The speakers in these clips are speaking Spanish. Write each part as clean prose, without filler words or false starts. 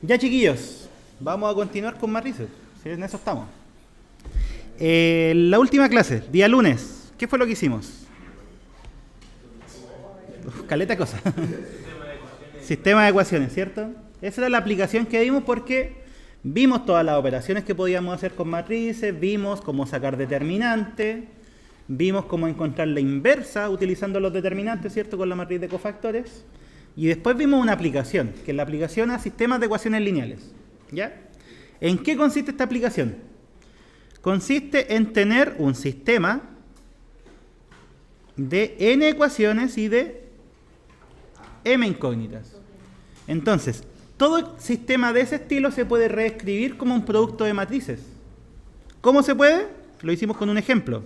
Ya, chiquillos, vamos a continuar con matrices. Sí, en eso estamos. La última clase, día lunes, ¿qué fue lo que hicimos? Caleta de cosas. Sistema de ecuaciones, ¿cierto? Esa era la aplicación que vimos porque vimos todas las operaciones que podíamos hacer con matrices, vimos cómo sacar determinantes, vimos cómo encontrar la inversa utilizando los determinantes, ¿cierto? Con la matriz de cofactores. Y después vimos una aplicación, que es la aplicación a sistemas de ecuaciones lineales. ¿Ya? ¿En qué consiste esta aplicación? Consiste en tener un sistema de n ecuaciones y de m incógnitas. Entonces, todo sistema de ese estilo se puede reescribir como un producto de matrices. ¿Cómo se puede? Lo hicimos con un ejemplo.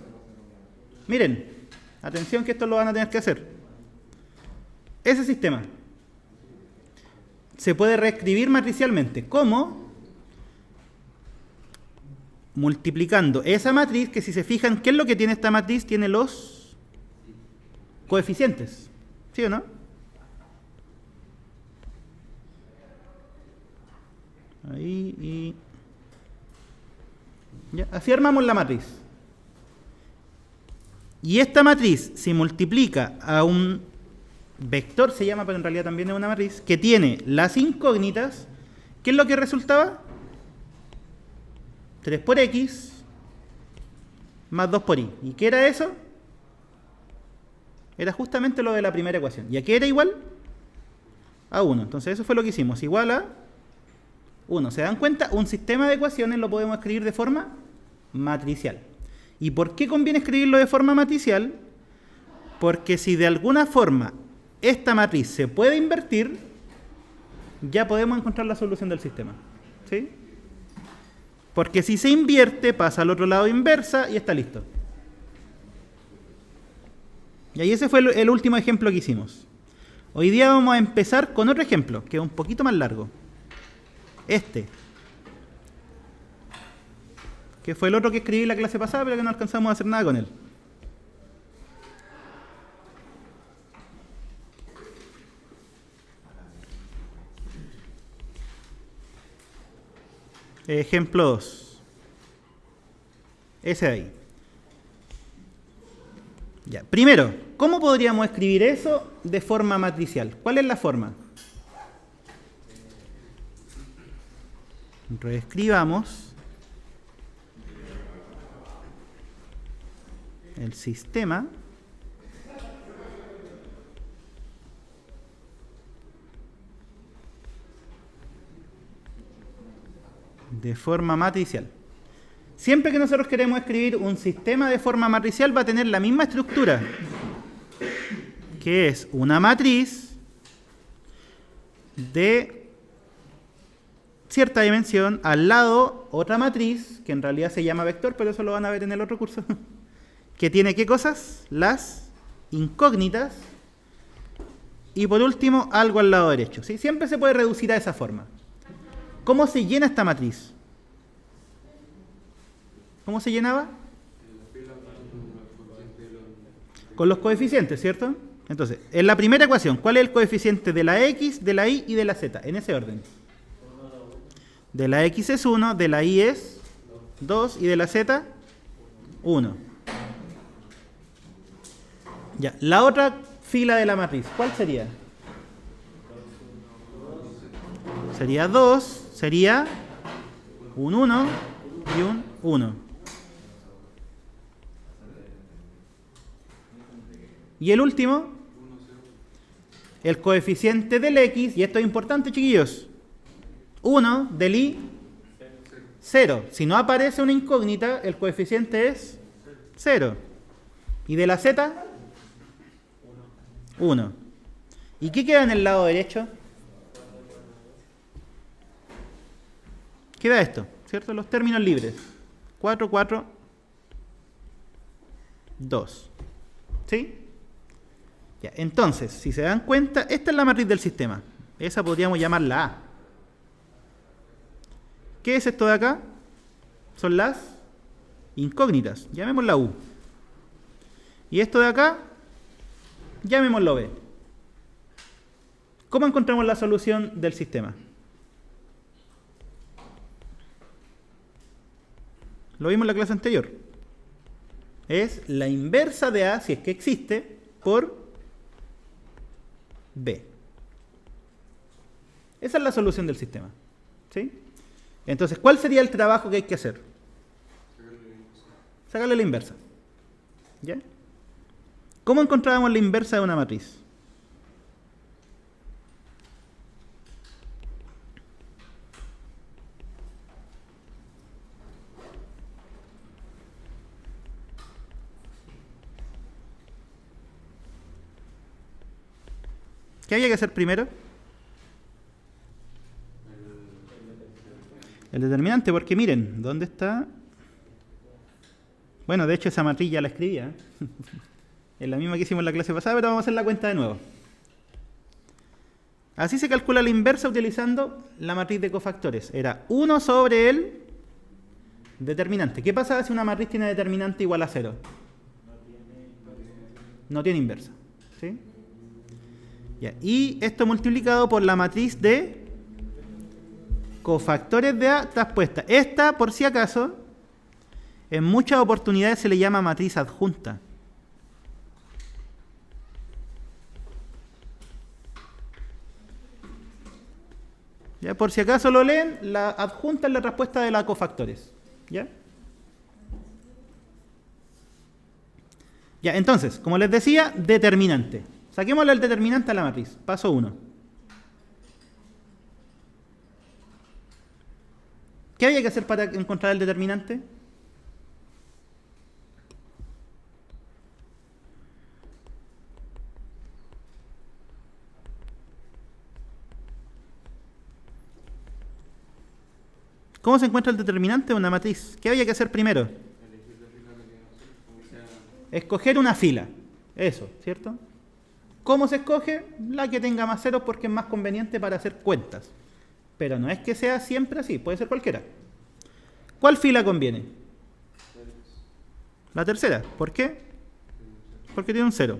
Miren, atención que esto lo van a tener que hacer. Ese sistema se puede reescribir matricialmente. ¿Cómo? Multiplicando esa matriz, que si se fijan, ¿qué es lo que tiene esta matriz? Tiene los coeficientes. ¿Sí o no? Ahí y... ya, así armamos la matriz. Y esta matriz se multiplica a un vector, se llama, pero en realidad también es una matriz, que tiene las incógnitas. ¿Qué es lo que resultaba? 3 por x más 2 por y. ¿Y qué era eso? Era justamente lo de la primera ecuación. ¿Y a qué era igual? A 1. Entonces eso fue lo que hicimos. Igual a 1. ¿Se dan cuenta? Un sistema de ecuaciones lo podemos escribir de forma matricial. ¿Y por qué conviene escribirlo de forma matricial? Porque si de alguna forma esta matriz se puede invertir, ya podemos encontrar la solución del sistema. ¿Sí? Porque si se invierte, pasa al otro lado inversa y está listo. Y ahí ese fue el último ejemplo que hicimos. Hoy día vamos a empezar con otro ejemplo, que es un poquito más largo. Este. Que fue el otro que escribí la clase pasada, pero que no alcanzamos a hacer nada con él. Ejemplo 2. Ese de ahí. Ya. Primero, ¿cómo podríamos escribir eso de forma matricial? ¿Cuál es la forma? Reescribamos el sistema de forma matricial. Siempre que nosotros queremos escribir un sistema de forma matricial va a tener la misma estructura, que es una matriz de cierta dimensión, al lado otra matriz, que en realidad se llama vector, pero eso lo van a ver en el otro curso, que tiene ¿qué cosas? Las incógnitas, y por último algo al lado derecho. ¿Sí? Siempre se puede reducir a esa forma. ¿Cómo se llena esta matriz? ¿Cómo se llenaba? Con los coeficientes, ¿cierto? Entonces, en la primera ecuación, ¿cuál es el coeficiente de la x, de la y y de la z? En ese orden. De la x es 1, de la y es 2 y de la z 1. Ya, la otra fila de la matriz, ¿cuál sería? Sería 2, sería un 1 y un 1. Y el último, el coeficiente del x, y esto es importante, chiquillos, 1, del y, 0. Si no aparece una incógnita, el coeficiente es 0. ¿Y de la z? 1. ¿Y qué queda en el lado derecho? Queda esto, ¿cierto? Los términos libres. 4, 4, 2. ¿Sí? Ya, entonces, si se dan cuenta, esta es la matriz del sistema. Esa podríamos llamarla A. ¿Qué es esto de acá? Son las incógnitas. Llamémosla U. Y esto de acá, llamémoslo B. ¿Cómo encontramos la solución del sistema? Lo vimos en la clase anterior. Es la inversa de A, si es que existe, por B. Esa es la solución del sistema. ¿Sí? Entonces, ¿cuál sería el trabajo que hay que hacer? Sacarle la inversa. ¿Ya? ¿Cómo encontrábamos la inversa de una matriz? ¿Qué había que hacer primero? El determinante, porque miren, ¿dónde está? Bueno, de hecho esa matriz ya la escribía. Es la misma que hicimos en la clase pasada, pero vamos a hacer la cuenta de nuevo. Así se calcula la inversa utilizando la matriz de cofactores. Era 1 sobre el determinante. ¿Qué pasa si una matriz tiene determinante igual a 0? No tiene inversa. ¿Sí? Ya. Y esto multiplicado por la matriz de cofactores de A traspuesta. Esta, por si acaso, en muchas oportunidades se le llama matriz adjunta. ¿Ya? Por si acaso lo leen, la adjunta es la respuesta de la cofactores. ¿Ya? Ya, entonces, como les decía, determinante. Saquémosle el determinante a la matriz. Paso 1. ¿Qué había que hacer para encontrar el determinante? ¿Cómo se encuentra el determinante de una matriz? ¿Qué había que hacer primero? Escoger una fila. Eso, ¿cierto? ¿Cómo se escoge? La que tenga más ceros porque es más conveniente para hacer cuentas. Pero no es que sea siempre así, puede ser cualquiera. ¿Cuál fila conviene? La tercera. ¿Por qué? Porque tiene un cero.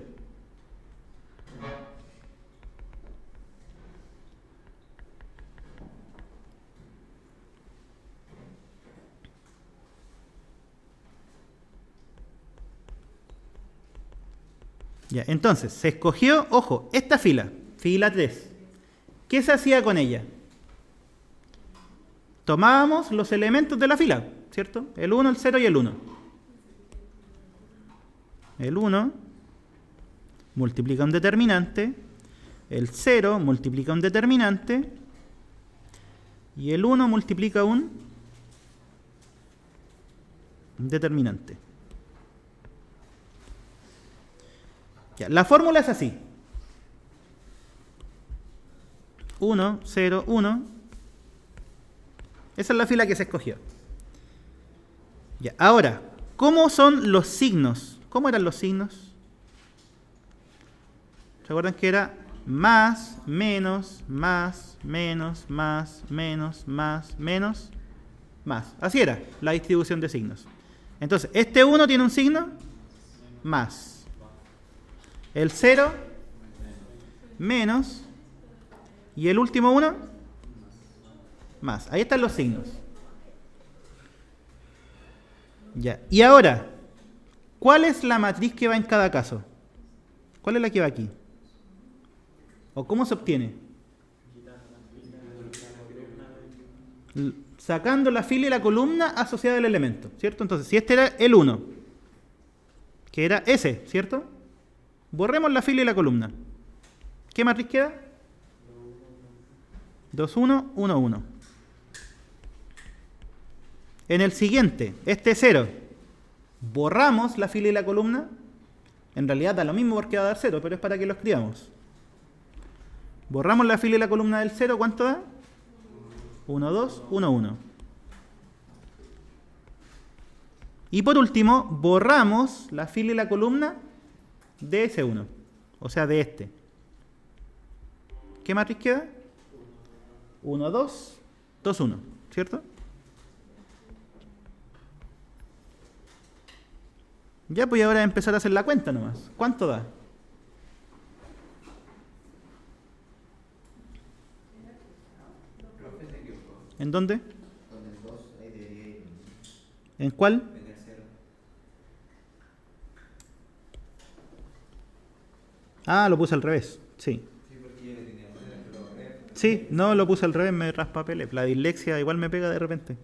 Ya, entonces, se escogió, ojo, esta fila, fila 3. ¿Qué se hacía con ella? Tomábamos los elementos de la fila, ¿cierto? El 1, el 0 y el 1. El 1 multiplica un determinante, el 0 multiplica un determinante y el 1 multiplica un determinante. Ya, la fórmula es así. 1, 0, 1. Esa es la fila que se escogió. Ya, ahora, ¿cómo son los signos? ¿Cómo eran los signos? ¿Recuerdan que era más, menos, más, menos, más, menos, más, menos, más? Así era la distribución de signos. Entonces, este 1 tiene un signo más. El 0, menos. Y el último 1, más. Ahí están los signos. Ya. Y ahora, ¿cuál es la matriz que va en cada caso? ¿Cuál es la que va aquí? ¿O cómo se obtiene? Sacando la fila y la columna asociada al elemento, ¿cierto? Entonces, si este era el 1, que era ese, ¿cierto? Borremos la fila y la columna. ¿Qué matriz queda? 2, 1, 1, 1. En el siguiente, este 0, borramos la fila y la columna. En realidad da lo mismo porque va a dar 0, pero es para que lo escribamos. Borramos la fila y la columna del 0, ¿cuánto da? 1, 2, 1, 1. Y por último, borramos la fila y la columna de ese 1, o sea, de este. ¿Qué matriz queda? 1, 2, 2, 1, ¿cierto? Ya, pues ahora empezar a hacer la cuenta nomás. ¿Cuánto da? ¿En dónde? Con el 2 ahí debería ir. ¿En cuál? Ah, lo puse al revés. Sí. Sí, no, lo puse al revés, me raspa papeles. La dislexia igual me pega de repente.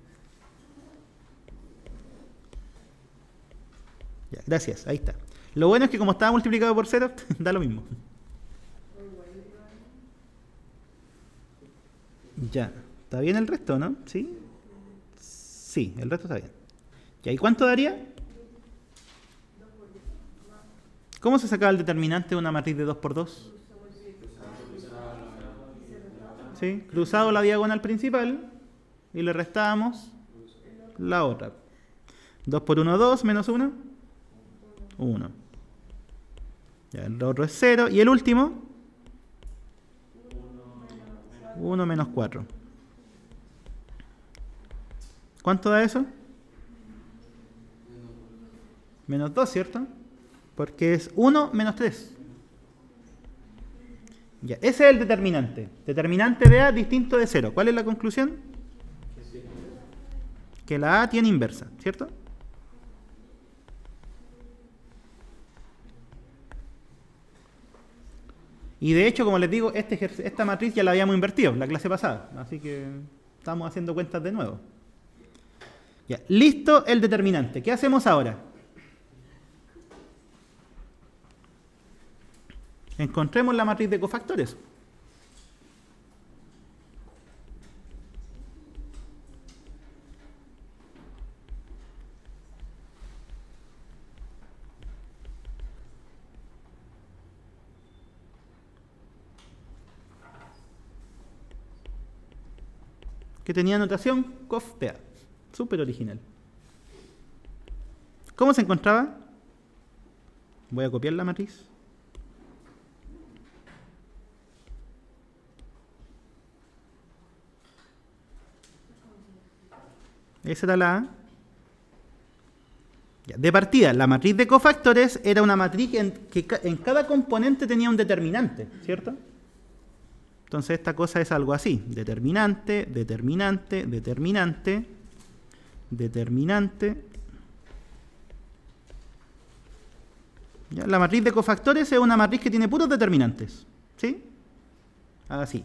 Ya, gracias, ahí está. Lo bueno es que como estaba multiplicado por 0, da lo mismo. Ya, ¿está bien el resto, no? ¿Sí? Sí, el resto está bien. Ya, ¿y cuánto daría? ¿Cómo se sacaba el determinante de una matriz de 2 por 2? ¿Sí? Cruzado la diagonal principal y le restábamos la otra. 2 por 1, 2, menos 1, 1. Ya, el otro es 0. Y el último, 1 menos 4. ¿Cuánto da eso? Menos 2, ¿cierto? Porque es 1 menos 3. Ya, ese es el determinante. Determinante de A distinto de 0. ¿Cuál es la conclusión? Que la A tiene inversa, ¿cierto? Y de hecho, como les digo, esta matriz ya la habíamos invertido la clase pasada. Así que estamos haciendo cuentas de nuevo. Ya, listo el determinante. ¿Qué hacemos ahora? Encontremos la matriz de cofactores. Que tenía notación cof de A. Súper original. ¿Cómo se encontraba? Voy a copiar la matriz. Esa era la A. De partida, la matriz de cofactores era una matriz que en cada componente tenía un determinante, ¿cierto? Entonces esta cosa es algo así. Determinante, determinante, determinante, determinante. ¿Ya? La matriz de cofactores es una matriz que tiene puros determinantes. ¿Sí? Así.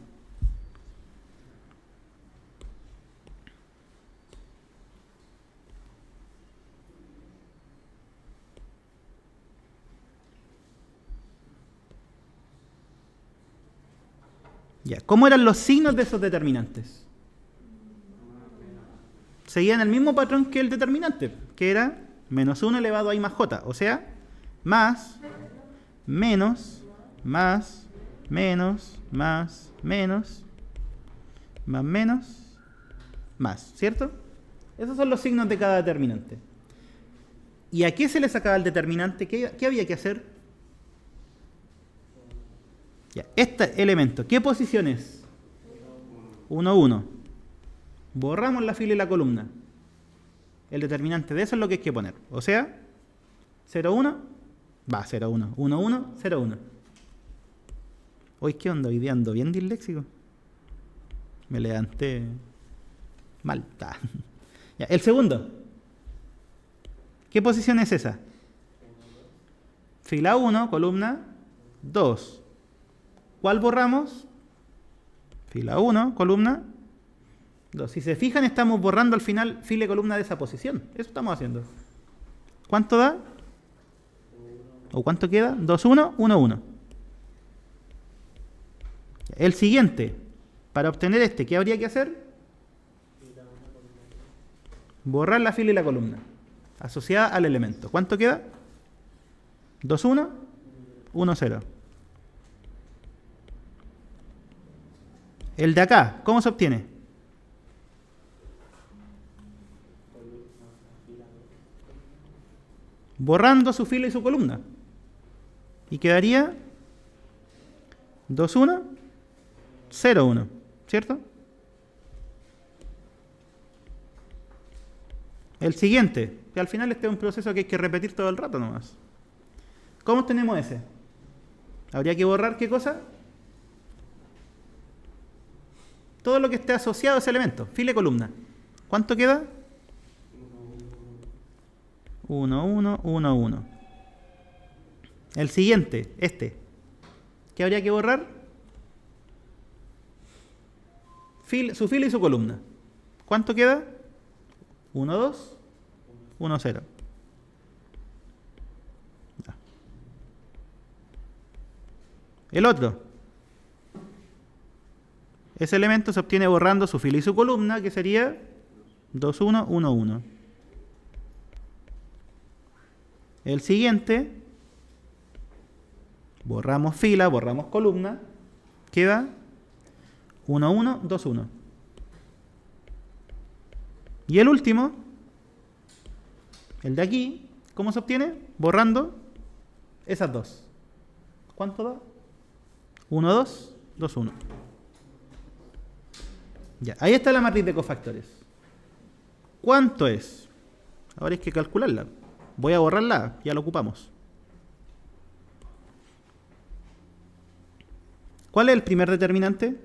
Ya. ¿Cómo eran los signos de esos determinantes? Seguían el mismo patrón que el determinante, que era menos 1 elevado a I más J. O sea, más, menos, más, menos, más, menos, más, menos, más. ¿Cierto? Esos son los signos de cada determinante. ¿Y a qué se le sacaba el determinante? ¿Qué había que hacer? Ya, este elemento, ¿qué posición es? 1, 1. Borramos la fila y la columna. El determinante de eso es lo que hay que poner. O sea, 0, 1, va, 0, 1, 1, 1, 0, 1. Hoy, ¿qué onda? Hoy día ando bien disléxico. Me levanté mal. Ya, el segundo. ¿Qué posición es esa? Fila 1, columna 2. ¿Cuál borramos? Fila 1, columna 2. Si se fijan, estamos borrando al final fila y columna de esa posición. Eso estamos haciendo. ¿Cuánto da? ¿O cuánto queda? 2, 1, 1, 1. El siguiente. Para obtener este, ¿qué habría que hacer? Borrar la fila y la columna asociada al elemento. ¿Cuánto queda? 2, 1, 1, 0. El de acá, ¿cómo se obtiene? Borrando su fila y su columna. Y quedaría 2, 1, 0, 1. ¿Cierto? El siguiente, que al final este es un proceso que hay que repetir todo el rato nomás. ¿Cómo tenemos ese? ¿Habría que borrar qué cosa? Todo lo que esté asociado a ese elemento, fila y columna. ¿Cuánto queda? 1, 1, 1, 1. El siguiente, este. ¿Qué habría que borrar? Su fila y su columna. ¿Cuánto queda? 1, 2, 1, 0. El otro. Ese elemento se obtiene borrando su fila y su columna, que sería 2, 1, 1, 1. El siguiente, borramos fila, borramos columna, queda 1, 1, 2, 1. Y el último, el de aquí, ¿cómo se obtiene? Borrando esas dos. ¿Cuánto da? 1, 2, 2, 1. Ya, ahí está la matriz de cofactores. ¿Cuánto es? Ahora hay que calcularla. Voy a borrarla, ya la ocupamos. ¿Cuál es el primer determinante?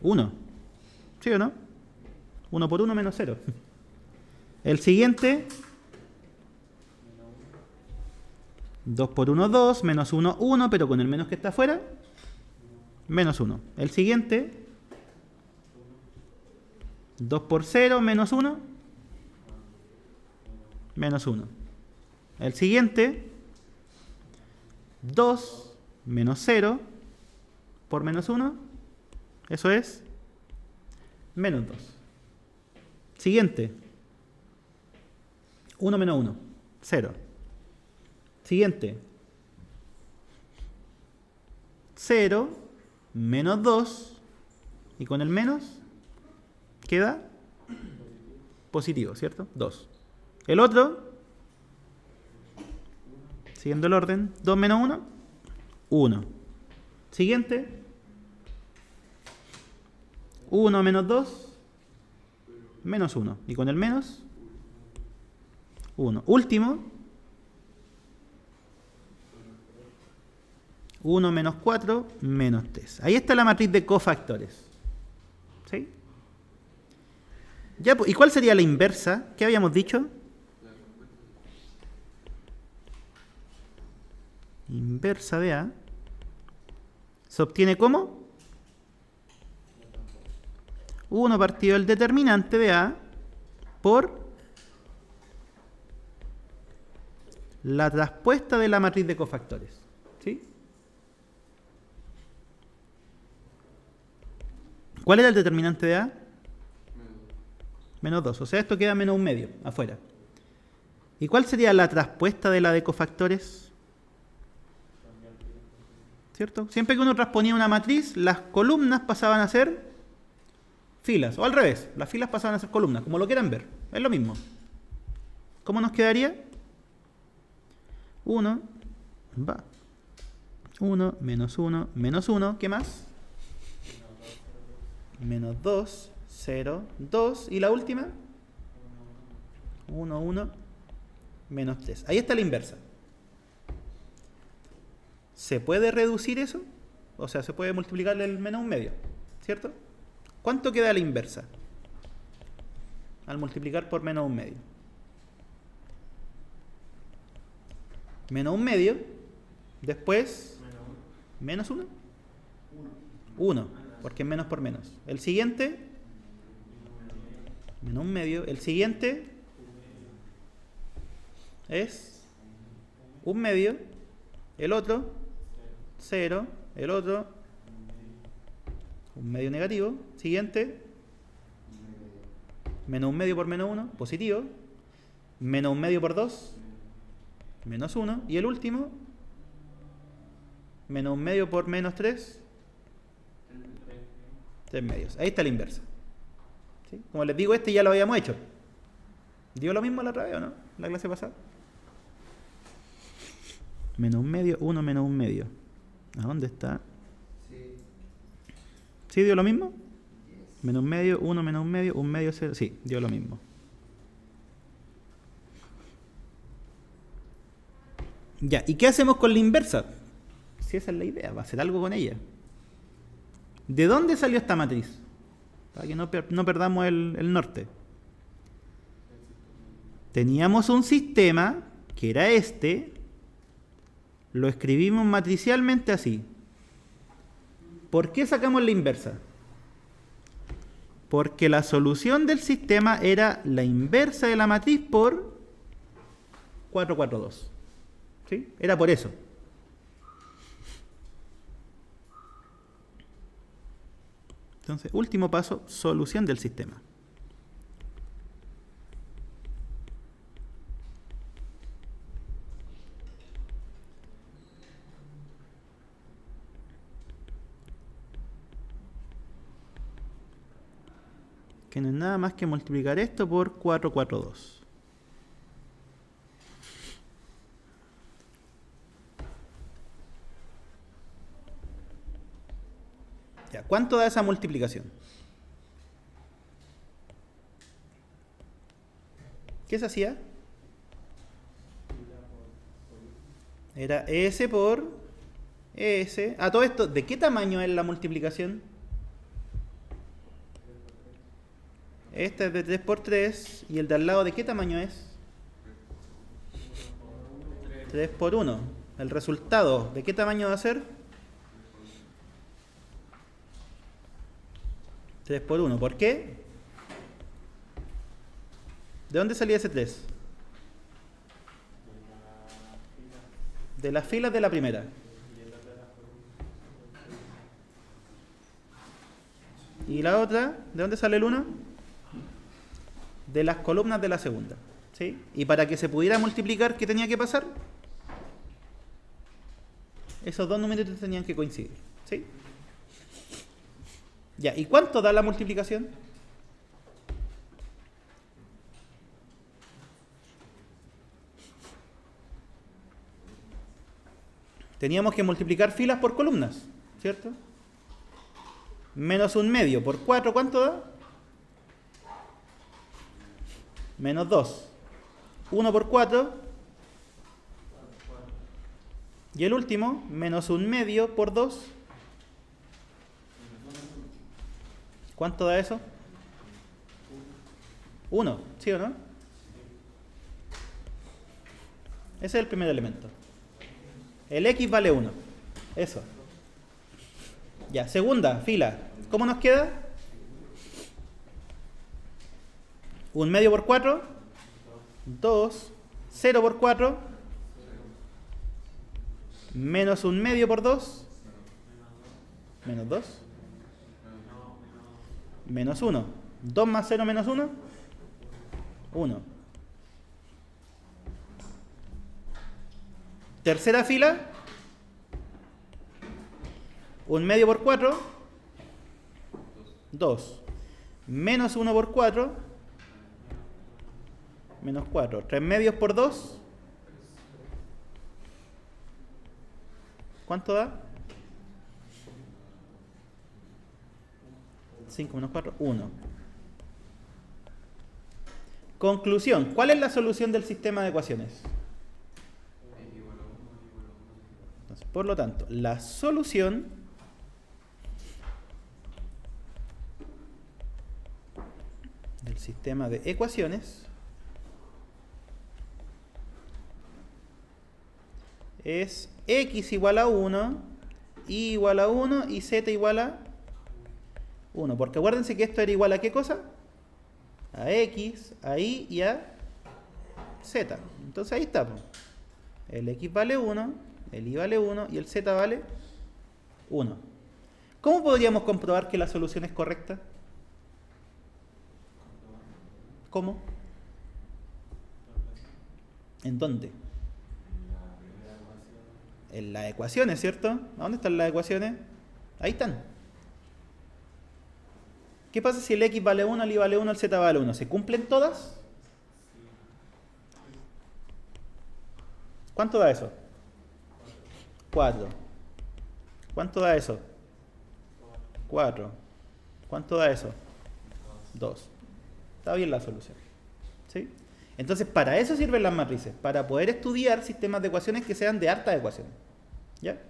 1. ¿Sí o no? 1 por 1 menos 0. El siguiente, 2 por 1, 2, menos 1, 1, pero con el menos que está afuera, menos 1. El siguiente, 2 por 0, menos 1, menos 1. El siguiente, 2 menos 0 por menos 1, eso es menos 2. Siguiente, 1 menos 1, 0. Siguiente, 0 menos 2, y con el menos queda positivo, ¿cierto? 2. El otro, siguiendo el orden, 2 menos 1, 1. Siguiente, 1 menos 2, menos 1. Y con el menos, 1. Último, 1 menos 4, menos 3. Ahí está la matriz de cofactores. ¿Sí? Ya, ¿y cuál sería la inversa? ¿Qué habíamos dicho? Inversa de A se obtiene como 1 partido del determinante de A por la traspuesta de la matriz de cofactores. ¿Sí? ¿Cuál era el determinante de A? Menos 2. O sea, esto queda menos un medio afuera. ¿Y cuál sería la traspuesta de la de cofactores? ¿Cierto? Siempre que uno transponía una matriz, las columnas pasaban a ser filas. O al revés, las filas pasaban a ser columnas, como lo quieran ver. Es lo mismo. ¿Cómo nos quedaría? 1, va. 1, menos 1, menos 1. ¿Qué más? Menos 2, 0, 2. ¿Y la última? 1, 1, menos 3. Ahí está la inversa. ¿Se puede reducir eso? O sea, se puede multiplicar el menos un medio, ¿cierto? ¿Cuánto queda la inversa? Al multiplicar por menos un medio. Menos un medio. Después, menos 1. 1, porque es menos por menos. El siguiente, menos un medio. El siguiente es un medio. El otro, 0. El otro, un medio negativo. Siguiente, menos un medio por menos 1, positivo. Menos un medio por 2, menos 1. Y el último, menos un medio por menos 3, 3 medios. Ahí está la inversa. ¿Sí? Como les digo, este ya lo habíamos hecho. ¿Dio lo mismo la otra vez o no? La clase pasada. Menos un medio, 1 menos un medio. ¿A dónde está? ¿Sí dio lo mismo? Menos un medio, 1 menos un medio, 0. Sí, dio lo mismo. Ya, ¿y qué hacemos con la inversa? Si esa es la idea, va a hacer algo con ella. ¿De dónde salió esta matriz? Para que no perdamos el norte. Teníamos un sistema que era este, lo escribimos matricialmente así. ¿Por qué sacamos la inversa? Porque la solución del sistema era la inversa de la matriz por 442. ¿Sí? Era por eso. Entonces, último paso, solución del sistema. Que no es nada más que multiplicar esto por 442. Ya, ¿cuánto da esa multiplicación? ¿Qué se hacía? Era ES por ES. A todo esto, ¿de qué tamaño es la multiplicación? Este es de 3 por 3. ¿Y el de al lado de qué tamaño es? 3 por 1. ¿El resultado de qué tamaño va a ser? 3 por 1. ¿Por qué? ¿De dónde salía ese 3? De las filas de la primera. ¿Y la otra? ¿De dónde sale el 1? De las columnas de la segunda. ¿Sí? Y para que se pudiera multiplicar, ¿qué tenía que pasar? Esos dos numeritos tenían que coincidir. ¿Sí? Ya, ¿y cuánto da la multiplicación? Teníamos que multiplicar filas por columnas, ¿cierto? Menos un medio por 4, ¿cuánto da? Menos 2. 1 por 4. Y el último, menos un medio por 2. ¿Cuánto da eso? 1, ¿sí o no? Ese es el primer elemento. El X vale 1. Eso. Ya, segunda fila. ¿Cómo nos queda? Un medio por 4. 2. 0 por 4. Menos un medio por 2. Menos 2. Menos 1. 2 más 0 menos 1. 1. Tercera fila. Un medio por 4. 2. Menos 1 por 4. Menos 4. 3 medios por 2. ¿Cuánto da? 5 menos 4, 1. Conclusión. ¿Cuál es la solución del sistema de ecuaciones? Entonces, por lo tanto, la solución del sistema de ecuaciones es x igual a 1, y igual a 1 y z igual a 1. Porque acuérdense que esto era igual a ¿qué cosa? A x, a y y a z. Entonces ahí está. El x vale 1, el y vale 1 y el z vale 1. ¿Cómo podríamos comprobar que la solución es correcta? ¿Cómo? ¿En dónde? En las ecuaciones, ¿cierto? ¿A dónde están las ecuaciones? Ahí están. ¿Qué pasa si el x vale 1, el y vale 1, el z vale 1? ¿Se cumplen todas? ¿Cuánto da eso? 4. ¿Cuánto da eso? 4. ¿Cuánto da eso? 2. Está bien la solución. ¿Sí? Entonces, para eso sirven las matrices, para poder estudiar sistemas de ecuaciones que sean de hartas ecuaciones. ¿Ya?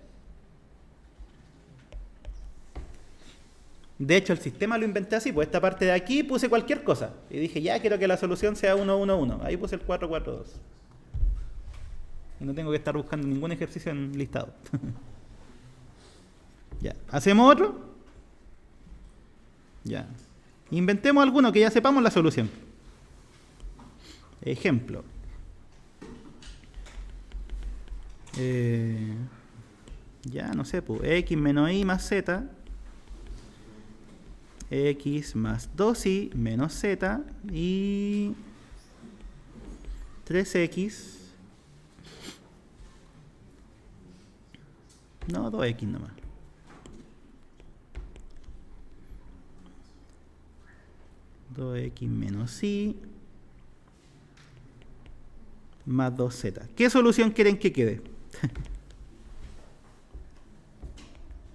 De hecho, el sistema lo inventé así, pues esta parte de aquí puse cualquier cosa. Y dije, ya quiero que la solución sea 1, 1, 1. Ahí puse el 4, 4, 2. Y no tengo que estar buscando ningún ejercicio en listado. Ya. ¿Hacemos otro? Ya. Inventemos alguno que ya sepamos la solución. Ejemplo. Ya, no sé, pues x menos y más z. X más 2y menos z. Y 3x. No, 2x nomás. X menos y más 2z. ¿Qué solución quieren que quede?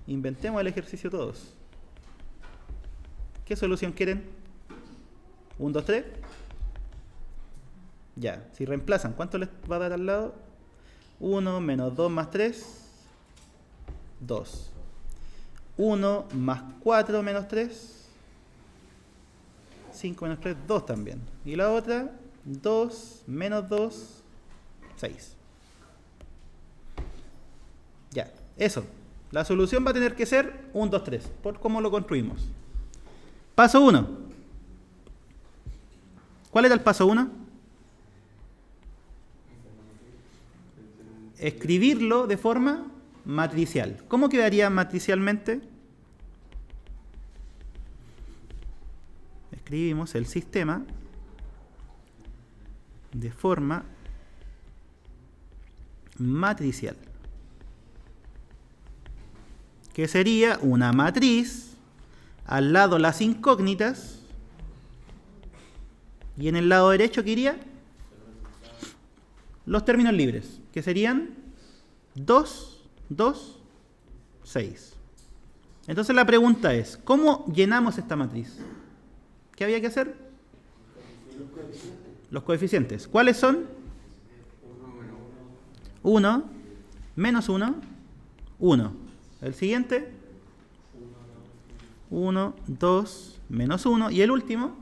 Inventemos el ejercicio todos. ¿Qué solución quieren? 1, 2, 3. Ya, si reemplazan, ¿cuánto les va a dar al lado? 1 menos 2 más 3, 2. 1 más 4 menos 3, 5 menos 3, 2 también. Y la otra, 2 menos 2, 6. Ya, eso. La solución va a tener que ser 1, 2, 3, por cómo lo construimos. Paso 1. ¿Cuál era el paso 1? Escribirlo de forma matricial. ¿Cómo quedaría matricialmente? Escribimos el sistema de forma matricial, que sería una matriz, al lado las incógnitas, y en el lado derecho, ¿qué iría? Los términos libres, que serían 2, 2, 6. Entonces la pregunta es, ¿cómo llenamos esta matriz? ¿Qué había que hacer? Los coeficientes. ¿Cuáles son? 1, menos 1, 1. El siguiente, 1, 2, menos 1. Y el último,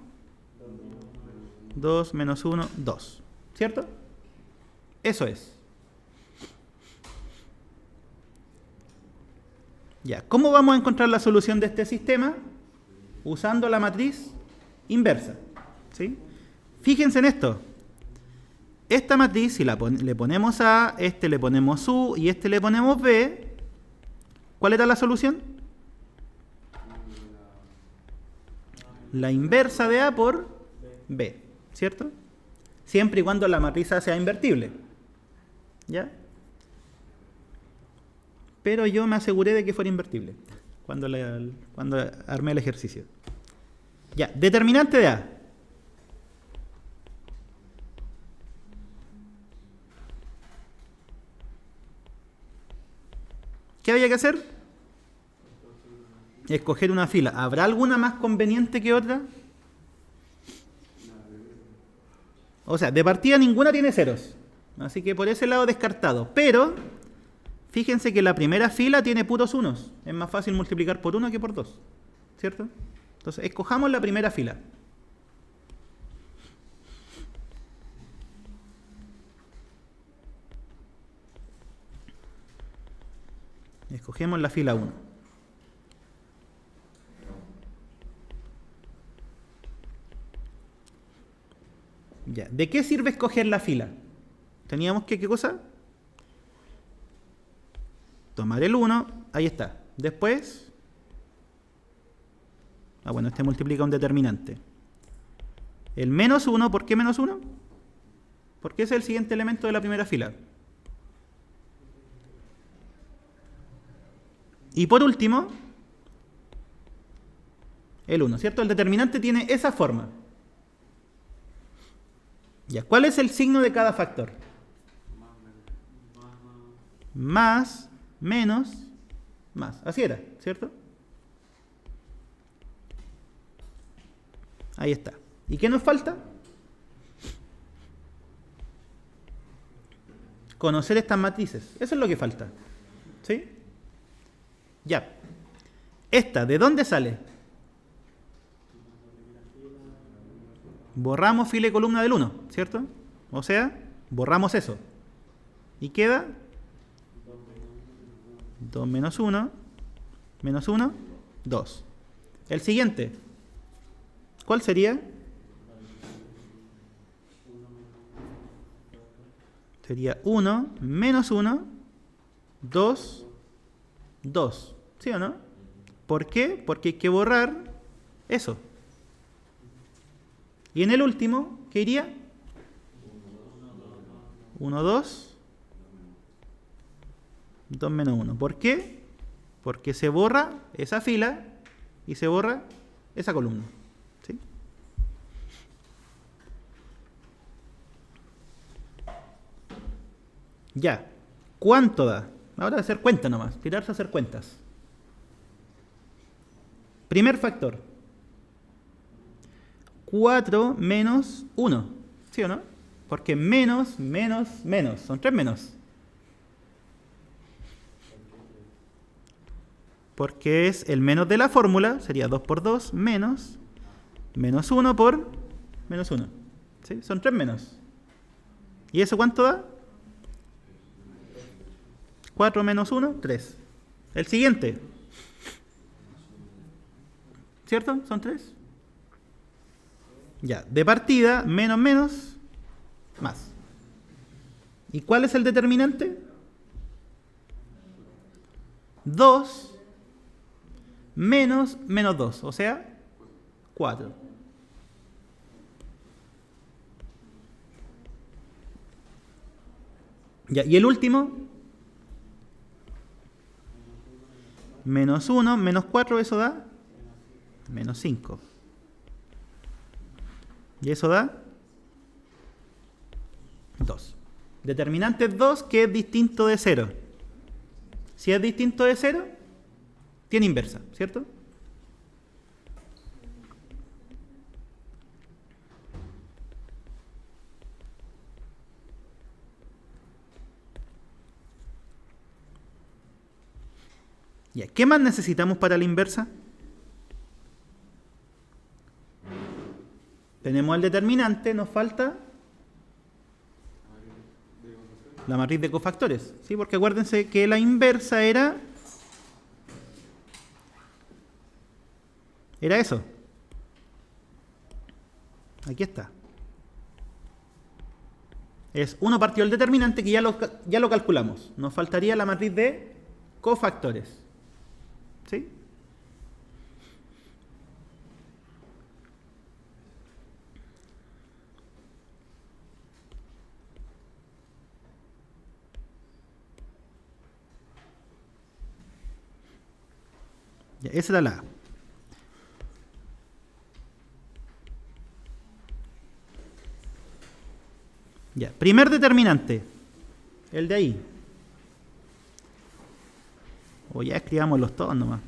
2, menos 1, 2. ¿Cierto? Eso es. Ya, ¿cómo vamos a encontrar la solución de este sistema? Usando la matriz inversa. ¿Sí? Fíjense en esto. Esta matriz, si le ponemos A, este le ponemos U y este le ponemos B, ¿cuál era la solución? La inversa de A por B, ¿cierto? Siempre y cuando la matriz A sea invertible. ¿Ya? Pero yo me aseguré de que fuera invertible cuando armé el ejercicio. Ya, determinante de A. ¿Qué había que hacer? Escoger una fila. ¿Habrá alguna más conveniente que otra? O sea, de partida ninguna tiene ceros. Así que por ese lado descartado. Pero, fíjense que la primera fila tiene puros unos. Es más fácil multiplicar por 1 que por 2. ¿Cierto? Entonces, escojamos la primera fila. Escogemos la fila 1. Ya. ¿De qué sirve escoger la fila? Teníamos que, ¿qué cosa? Tomar el 1, ahí está. Después, bueno, este multiplica un determinante. El menos 1, ¿por qué menos 1? Porque es el siguiente elemento de la primera fila. Y por último, el 1, ¿cierto? El determinante tiene esa forma. Ya, ¿cuál es el signo de cada factor? Más, menos, más. Así era, ¿cierto? Ahí está. ¿Y qué nos falta? Conocer estas matrices. Eso es lo que falta. ¿Sí? Ya. Esta, ¿de dónde sale? Borramos fila y columna del 1, ¿cierto? O sea, borramos eso. Y queda 2 menos 1, 2. El siguiente, ¿cuál sería? Sería 1 menos 1, 2, 2. ¿Sí o no? ¿Por qué? Porque hay que borrar eso. Y en el último, ¿qué iría? 1, 2, 2 menos 1. ¿Por qué? Porque se borra esa fila y se borra esa columna. ¿Sí? Ya. ¿Cuánto da? Ahora hacer cuenta nomás. Tirarse a hacer cuentas. Primer factor. 4 menos 1. ¿Sí o no? Porque menos, menos, menos. Son 3 menos. Porque es el menos de la fórmula. Sería 2 por 2 menos 1 por menos 1. ¿Sí? Son 3 menos. ¿Y eso cuánto da? 4 menos 1, 3. El siguiente. ¿Cierto? ¿Son 3? Ya. De partida, menos, menos, más. ¿Y cuál es el determinante? 2 menos menos 2. O sea, 4. Ya. Y el último. Menos 1, menos 4, eso da menos 5. Y eso da 2. Determinante 2 que es distinto de 0. Si es distinto de 0, tiene inversa, ¿cierto? Ya, ¿qué más necesitamos para la inversa? Tenemos el determinante, nos falta la matriz de cofactores, ¿sí? Porque acuérdense que la inversa era eso. Aquí está. Es 1 partido el determinante que ya lo calculamos. Nos faltaría la matriz de cofactores. ¿Sí? Ya, esa era la A. Ya, primer determinante. El de ahí. O ya escribámoslos todos nomás.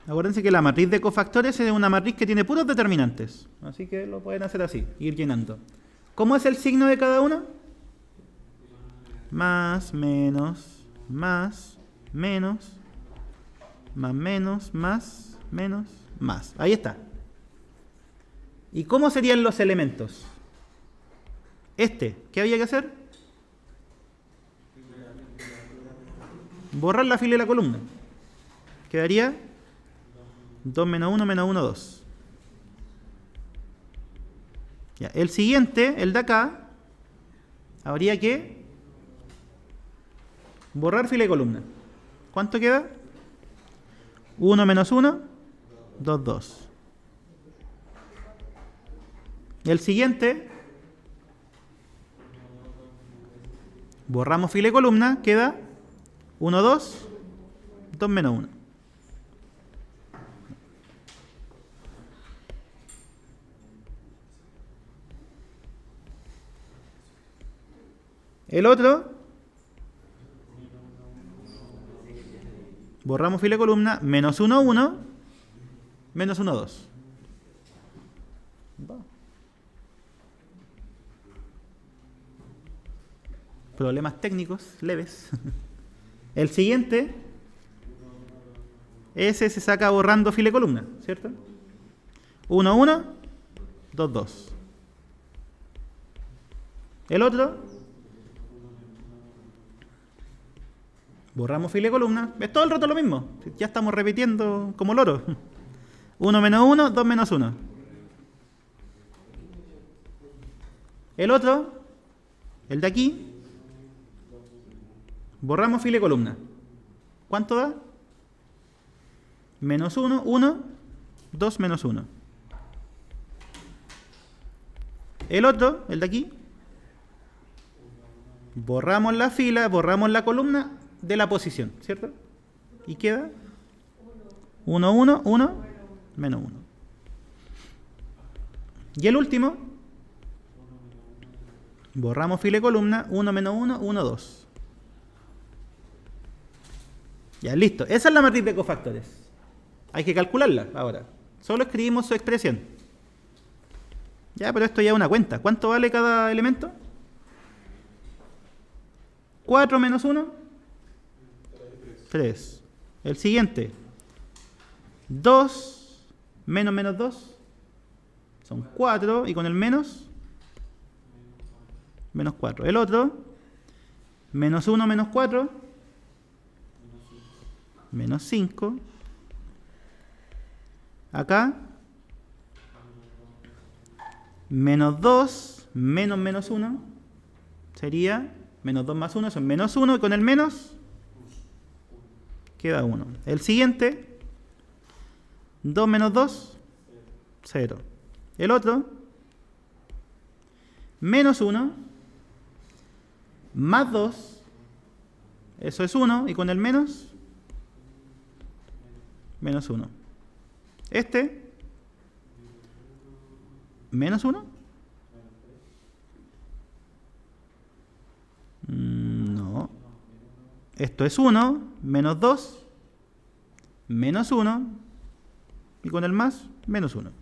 Acuérdense que la matriz de cofactores es una matriz que tiene puros determinantes. Así que lo pueden hacer así, ir llenando. ¿Cómo es el signo de cada uno? Más, menos, más, menos, más, menos, más, menos, más. Ahí está. ¿Y cómo serían los elementos? ¿Qué había que hacer? Borrar la fila y la columna. Quedaría 2 menos 1 menos 1, 2. Ya, el siguiente, el de acá, habría que borrar fila y columna. ¿Cuánto queda? 1 menos 1, 2, 2. El siguiente, borramos fila y columna, queda 1, 2, 2 menos 1. El otro, borramos fila y columna, menos 1, 1, menos 1, 2. Problemas técnicos leves. El siguiente, ese se saca borrando fila y columna, ¿cierto? 1, 1, 2, 2. El otro, borramos fila y columna. Es todo el rato lo mismo. Ya estamos repitiendo como loro. 1 menos 1, 2 menos 1. El otro, el de aquí, borramos fila y columna. ¿Cuánto da? Menos 1, 1, 2 menos 1. El otro, el de aquí, borramos la fila, borramos la columna de la posición, ¿cierto? Y queda 1, 1, 1, menos 1. Y el último, borramos fila y columna, 1 menos 1, 1, 2. Ya, listo. Esa es la matriz de cofactores. Hay que calcularla ahora. Solo escribimos su expresión. Ya, pero esto ya es una cuenta. ¿Cuánto vale cada elemento? 4 menos 1. 3. El siguiente. 2 menos menos 2. Son 4. Y con el menos, menos 4. El otro. Menos 1 menos 4. Menos 5. Acá. Menos 2 menos menos 1. Sería menos 2 más 1. Son menos 1. Y con el menos queda 1. El siguiente. 2 menos 2. 0. El otro. Menos 1. Más 2. Eso es 1. Y con el menos. Menos 1. Este. Menos 1. No. Esto es 1. Menos 2. Menos 1. Y con el más, menos 1.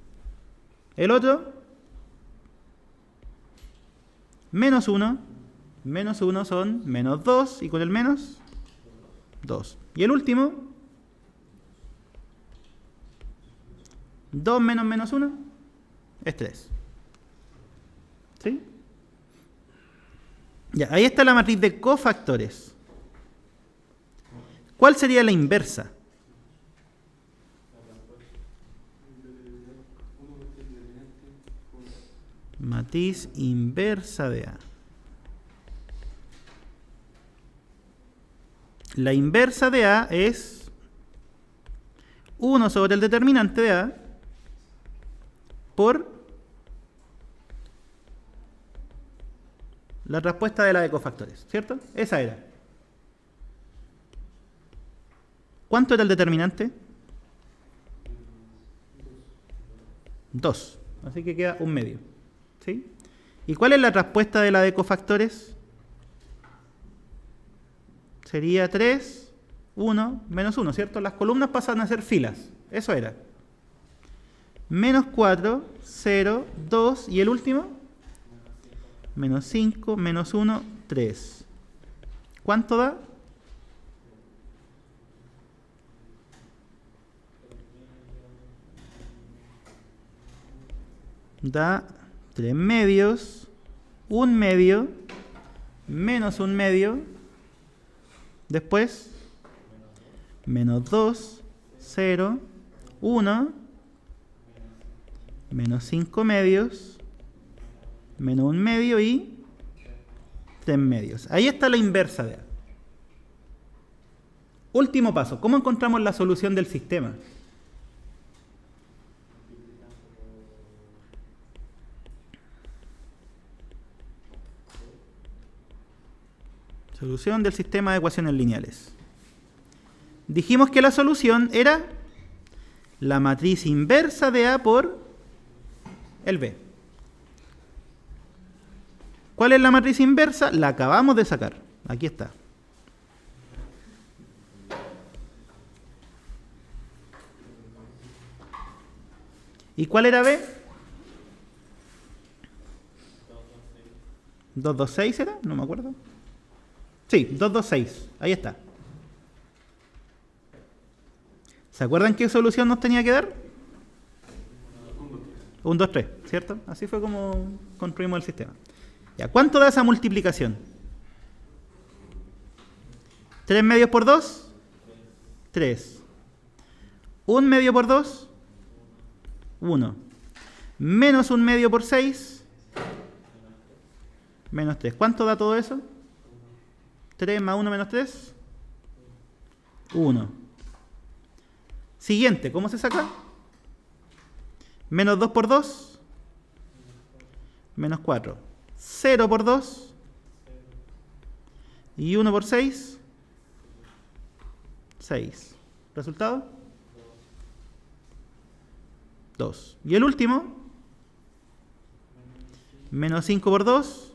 El otro. Menos 1. Menos 1 son menos 2. Y con el menos, 2. Y el último. 2 menos menos 1 es 3. ¿Sí? Ya, ahí está la matriz de cofactores. ¿Cuál sería la inversa? Matriz inversa de A. La inversa de A es 1 sobre el determinante de A por la respuesta de la de cofactores, ¿cierto? Esa era. ¿Cuánto era el determinante? 2. Así que queda un medio. ¿Sí? ¿Y cuál es la respuesta de la de cofactores? Sería 3, 1, menos 1, ¿cierto? Las columnas pasan a ser filas. Eso era. Menos 4, 0, 2 y el último. Menos 5, menos 1, 3. ¿Cuánto da? Da 3 medios, 1 medio, menos 1 medio, después, menos 2, 0, 1, menos 5 medios, menos 1 medio y 3 medios. Ahí está la inversa de A. Último paso, ¿cómo encontramos la solución del sistema? Solución del sistema de ecuaciones lineales. Dijimos que la solución era la matriz inversa de A por el B. ¿Cuál es la matriz inversa? La acabamos de sacar. Aquí está. ¿Y cuál era B? 2, 2, 6 era, no me acuerdo. Sí, 2, 2, 6. Ahí está. ¿Se acuerdan qué solución nos tenía que dar? 1, 2, 3, ¿cierto? Así fue como construimos el sistema. Ya, ¿cuánto da esa multiplicación? 3 medios por 2, 3. 1 medio por 2, 1. Menos 1 medio por 6, menos 3. ¿Cuánto da todo eso? 3 más 1 menos 3, 1. Siguiente, ¿cómo se saca? Menos 2 por 2, menos 4. 0 por 2 y 1 por 6, 6. ¿Resultado? 2. Y el último, menos 5 por 2,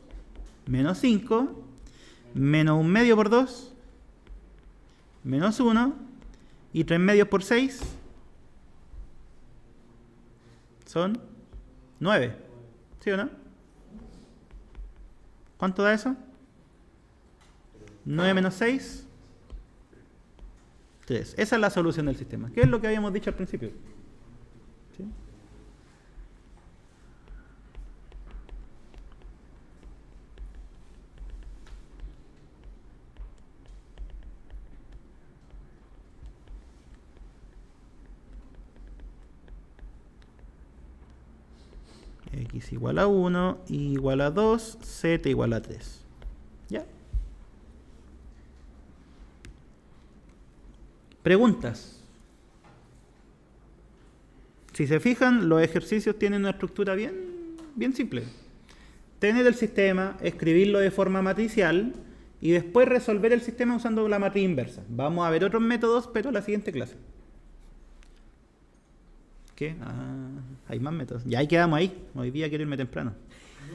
menos 5, menos 1 medio por 2, menos 1, y 3 medios por 6, son 9. ¿Sí o no? ¿Cuánto da eso? 9 menos 6, 3. Esa es la solución del sistema. ¿Qué es lo que habíamos dicho al principio? ¿Sí? X igual a 1, Y igual a 2, Z igual a 3. ¿Ya? Preguntas. Si se fijan, los ejercicios tienen una estructura bien simple. Tener el sistema, escribirlo de forma matricial y después resolver el sistema usando la matriz inversa. Vamos a ver otros métodos, pero en la siguiente clase. ¿Qué? Hay más métodos. Ya ahí quedamos ahí. Hoy día quiero irme temprano.